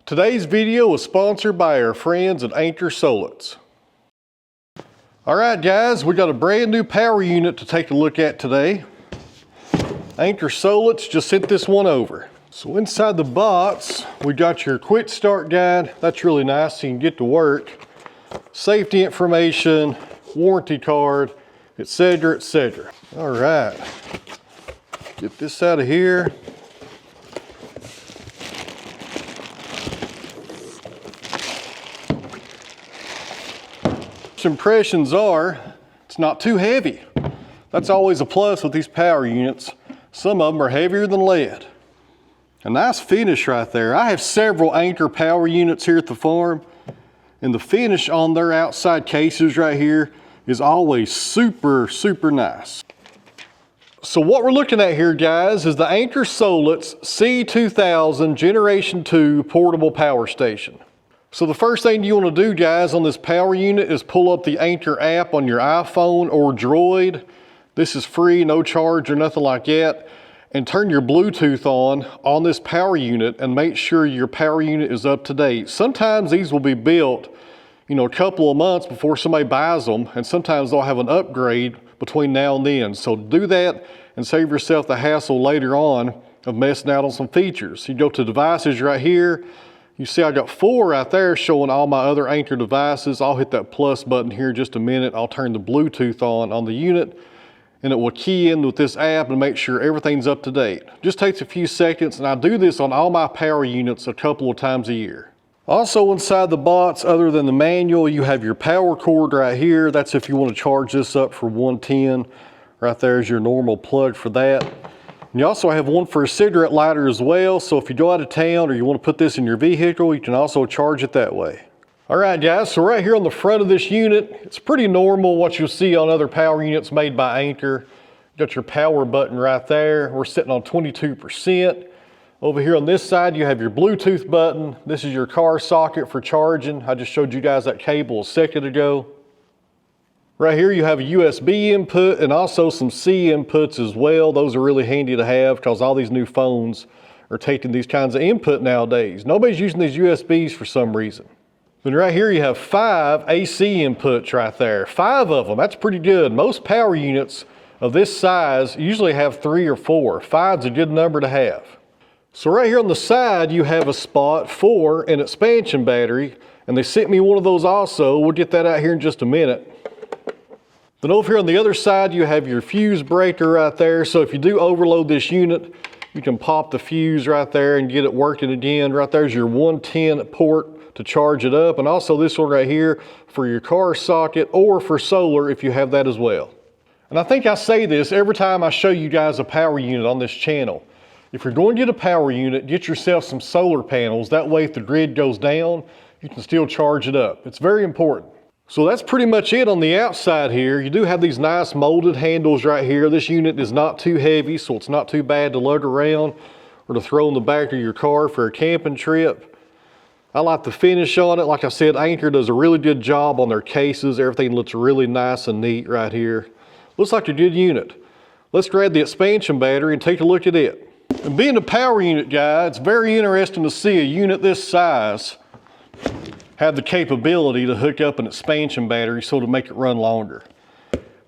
Today's video is sponsored by our friends at Anker SOLIX. All right guys, we got a brand new power unit to take a look at today. Anker SOLIX just sent this one over. So inside the box, we got your quick start guide. That's really nice so you can get to work. Safety information, warranty card, etc., etc. All right, get this out of here. Impressions are it's not too heavy. That's always a plus with these power units. Some of them are heavier than lead. A nice finish right there. I have several Anker power units here at the farm, and the finish on their outside cases right here is always super nice. So what we're looking at here, guys, is the Anker SOLIX C2000 Generation 2 portable power station. So the first thing you want to do, guys, on this power unit is pull up the Anker app on your iPhone or Droid. This is free, no charge or nothing like that. And turn your Bluetooth on this power unit and make sure your power unit is up to date. Sometimes these will be built, a couple of months before somebody buys them, and sometimes they'll have an upgrade between now and then. So do that and save yourself the hassle later on of messing out on some features. You go to devices right here. You see I got 4 right there showing all my other Anker devices. I'll hit that plus button here in just a minute. I'll turn the Bluetooth on the unit, and it will key in with this app and make sure everything's up to date. Just takes a few seconds, and I do this on all my power units a couple of times a year. Also inside the box, other than the manual, you have your power cord right here. That's if you want to charge this up for 110. Right there is your normal plug for that. And you also have one for a cigarette lighter as well, so if you go out of town or you want to put this in your vehicle, you can also charge it that way. All right guys, so right here on the front of this unit, it's pretty normal what you'll see on other power units made by Anker. You got your power button right there. We're sitting on 22%. Over here on this side, you have your Bluetooth button. This is your car socket for charging. I just showed you guys that cable a second ago. Right here you have a USB input and also some C inputs as well. Those are really handy to have because all these new phones are taking these kinds of input nowadays. Nobody's using these USBs for some reason. Then right here you have 5 AC inputs right there. 5 of them, that's pretty good. Most power units of this size usually have 3 or 4. 5's a good number to have. So right here on the side you have a spot for an expansion battery, and they sent me one of those also. We'll get that out here in just a minute. Then over here on the other side, you have your fuse breaker right there. So if you do overload this unit, you can pop the fuse right there and get it working again. Right there's your 110 port to charge it up. And also this one right here for your car socket or for solar if you have that as well. And I think I say this every time I show you guys a power unit on this channel. If you're going to get a power unit, get yourself some solar panels. That way if the grid goes down, you can still charge it up. It's very important. So that's pretty much it on the outside here. You do have these nice molded handles right here. This unit is not too heavy, so it's not too bad to lug around or to throw in the back of your car for a camping trip. I like the finish on it. Like I said, Anker does a really good job on their cases. Everything looks really nice and neat right here. Looks like a good unit. Let's grab the expansion battery and take a look at it. And being a power unit guy, it's very interesting to see a unit this size have the capability to hook up an expansion battery so to make it run longer.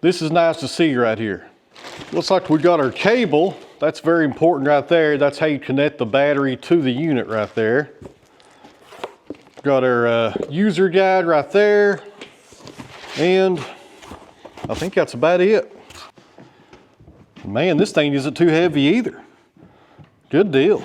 This is nice to see right here. Looks like we got our cable. That's very important right there. That's how you connect the battery to the unit right there. Got our user guide right there. And I think that's about it. Man, this thing isn't too heavy either. Good deal.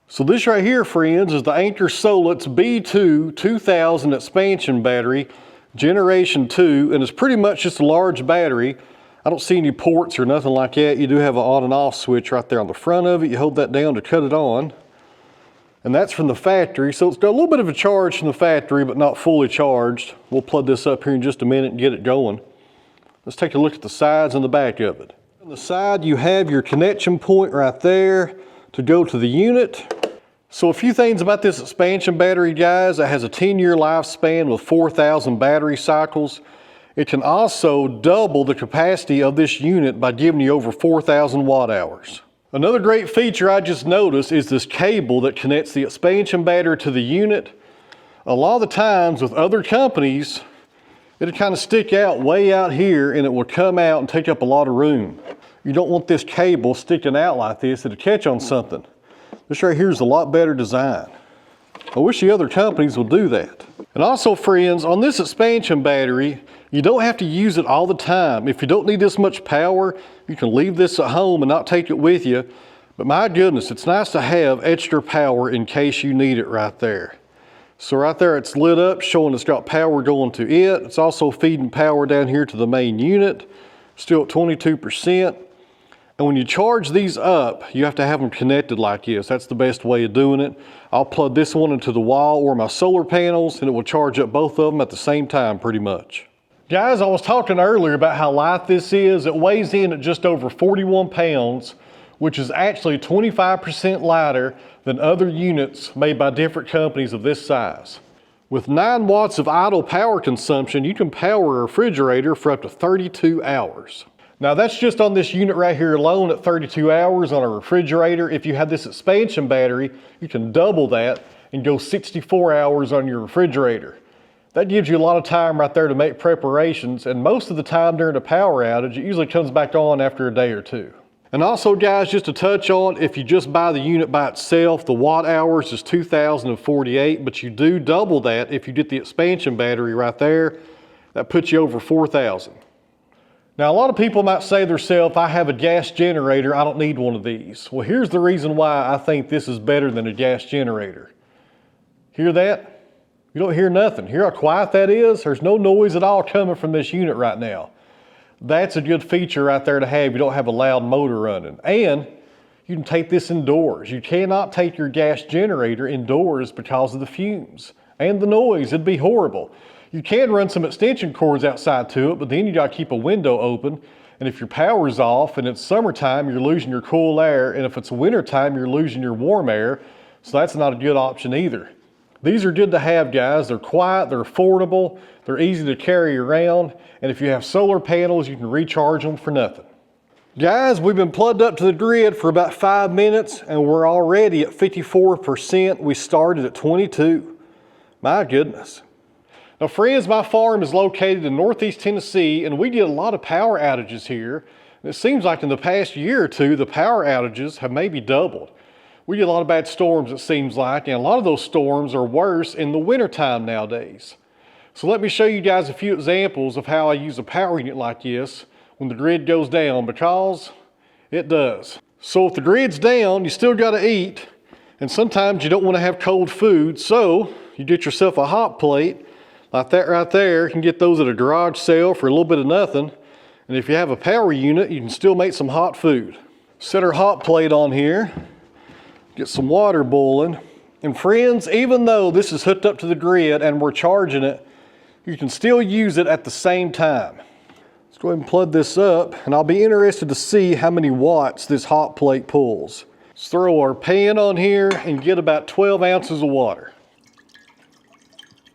So this right here, friends, is the Anker SOLIX B2 2000 expansion battery, Generation 2, and it's pretty much just a large battery. I don't see any ports or nothing like that. You do have an on and off switch right there on the front of it. You hold that down to cut it on. And that's from the factory, so it's got a little bit of a charge from the factory, but not fully charged. We'll plug this up here in just a minute and get it going. Let's take a look at the sides and the back of it. On the side, you have your connection point right there to go to the unit. So a few things about this expansion battery, guys. It has a 10-year lifespan with 4,000 battery cycles. It can also double the capacity of this unit by giving you over 4,000 watt hours. Another great feature I just noticed is this cable that connects the expansion battery to the unit. A lot of the times with other companies, it'll kind of stick out way out here and it will come out and take up a lot of room. You don't want this cable sticking out like this. It'll catch on something. This right here is a lot better design. I wish the other companies would do that. And also friends, on this expansion battery, you don't have to use it all the time. If you don't need this much power, you can leave this at home and not take it with you. But my goodness, it's nice to have extra power in case you need it right there. So right there it's lit up, showing it's got power going to it. It's also feeding power down here to the main unit, still at 22%. And when you charge these up, you have to have them connected like this. That's the best way of doing it. I'll plug this one into the wall or my solar panels and it will charge up both of them at the same time pretty much. Guys, I was talking earlier about how light this is. It weighs in at just over 41 pounds, which is actually 25% lighter than other units made by different companies of this size. With 9 watts of idle power consumption, you can power a refrigerator for up to 32 hours. Now that's just on this unit right here alone at 32 hours on a refrigerator. If you have this expansion battery, you can double that and go 64 hours on your refrigerator. That gives you a lot of time right there to make preparations, and most of the time during a power outage, it usually comes back on after a day or two. And also guys, just to touch on, if you just buy the unit by itself, the watt hours is 2,048, but you do double that if you get the expansion battery right there. That puts you over 4,000. Now a lot of people might say to themselves, I have a gas generator, I don't need one of these. Well, here's the reason why I think this is better than a gas generator. Hear that? You don't hear nothing. Hear how quiet that is? There's no noise at all coming from this unit right now. That's a good feature right there to have. You don't have a loud motor running. And you can take this indoors. You cannot take your gas generator indoors because of the fumes and the noise. It'd be horrible. You can run some extension cords outside to it, but then you gotta keep a window open. And if your power's off and it's summertime, you're losing your cool air. And if it's wintertime, you're losing your warm air. So that's not a good option either. These are good to have, guys. They're quiet, they're affordable, they're easy to carry around. And if you have solar panels, you can recharge them for nothing. Guys, we've been plugged up to the grid for about 5 minutes and we're already at 54%. We started at 22. My goodness. Now friends, my farm is located in Northeast Tennessee and we get a lot of power outages here. And it seems like in the past year or two, the power outages have maybe doubled. We get a lot of bad storms, it seems like, and a lot of those storms are worse in the wintertime nowadays. So let me show you guys a few examples of how I use a power unit like this when the grid goes down, because it does. So if the grid's down, you still gotta eat, and sometimes you don't wanna have cold food, so you get yourself a hot plate, like that right there. You can get those at a garage sale for a little bit of nothing. And if you have a power unit, you can still make some hot food. Set our hot plate on here, get some water boiling. And friends, even though this is hooked up to the grid and we're charging it, you can still use it at the same time. Let's go ahead and plug this up, and I'll be interested to see how many watts this hot plate pulls. Let's throw our pan on here and get about 12 ounces of water.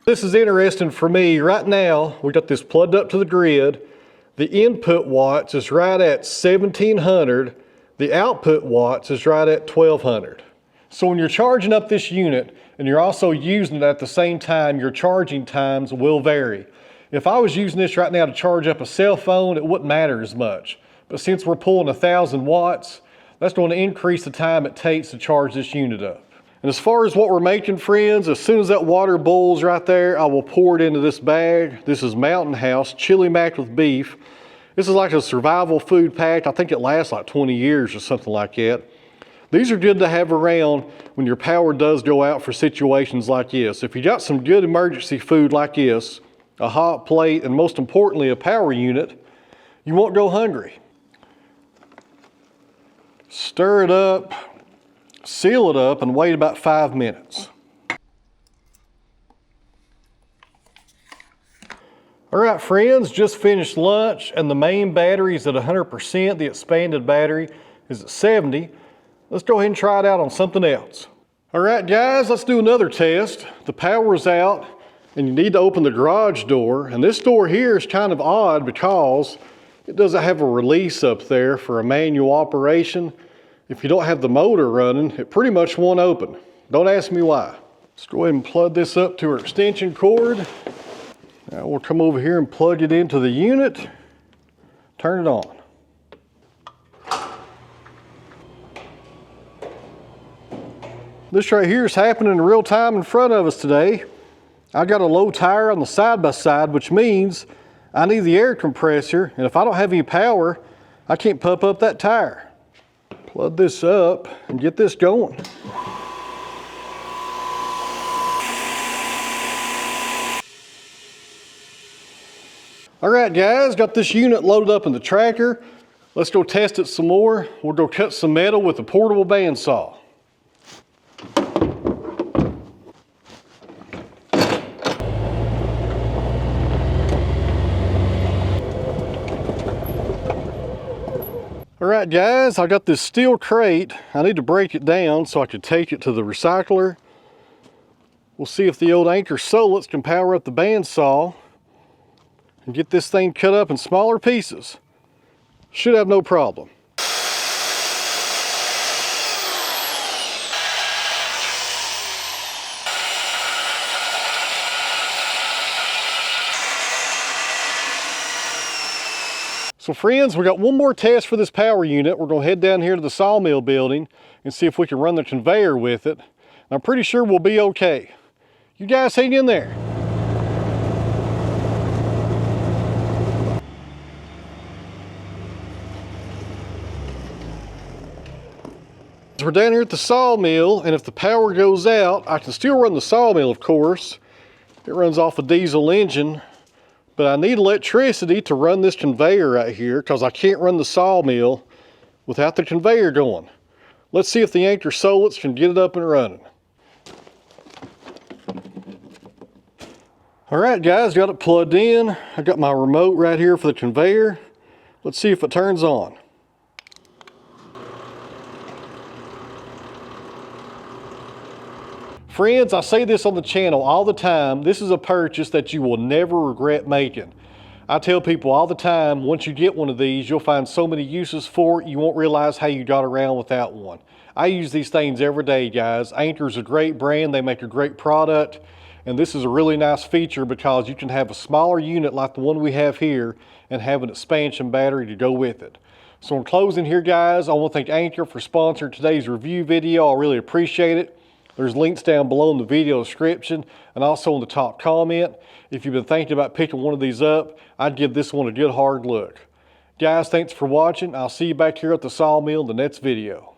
This is interesting for me. Right now, we got this plugged up to the grid. The input watts is right at 1,700. The output watts is right at 1,200. So when you're charging up this unit and you're also using it at the same time, your charging times will vary. If I was using this right now to charge up a cell phone, it wouldn't matter as much. But since we're pulling 1,000 watts, that's going to increase the time it takes to charge this unit up. And as far as what we're making, friends, as soon as that water boils right there, I will pour it into this bag. This is Mountain House chili mac with beef. This is like a survival food pack. I think it lasts like 20 years or something like that. These are good to have around when your power does go out for situations like this. If you got some good emergency food like this, a hot plate, and most importantly, a power unit, you won't go hungry. Stir it up, seal it up, and wait about 5 minutes. All right, friends, just finished lunch, and the main battery is at 100%. The expanded battery is at 70. Let's go ahead and try it out on something else. All right, guys, let's do another test. The power's out, and you need to open the garage door. And this door here is kind of odd because it doesn't have a release up there for a manual operation. If you don't have the motor running, it pretty much won't open. Don't ask me why. Let's go ahead and plug this up to our extension cord. Now we'll come over here and plug it into the unit. Turn it on. This right here is happening in real time in front of us today. I got a low tire on the side-by-side, which means I need the air compressor, and if I don't have any power, I can't pump up that tire. Plug this up and get this going. All right, guys, got this unit loaded up in the tractor. Let's go test it some more. We'll go cut some metal with a portable bandsaw. All right, guys, I got this steel crate. I need to break it down so I can take it to the recycler. We'll see if the old Anker SOLIX can power up the bandsaw and get this thing cut up in smaller pieces. Should have no problem. So friends, we got one more test for this power unit. We're gonna head down here to the sawmill building and see if we can run the conveyor with it. I'm pretty sure we'll be okay. You guys hang in there. We're down here at the sawmill, and if the power goes out, I can still run the sawmill, of course. It runs off a diesel engine. But I need electricity to run this conveyor right here because I can't run the sawmill without the conveyor going. Let's see if the Anker SOLIX can get it up and running. All right, guys, got it plugged in. I got my remote right here for the conveyor. Let's see if it turns on. Friends, I say this on the channel all the time. This is a purchase that you will never regret making. I tell people all the time, once you get one of these, you'll find so many uses for it, you won't realize how you got around without one. I use these things every day, guys. Anker's a great brand. They make a great product. And this is a really nice feature because you can have a smaller unit like the one we have here and have an expansion battery to go with it. So in closing here, guys, I want to thank Anker for sponsoring today's review video. I really appreciate it. There's links down below in the video description and also in the top comment. If you've been thinking about picking one of these up, I'd give this one a good hard look. Guys, thanks for watching. I'll see you back here at the sawmill in the next video.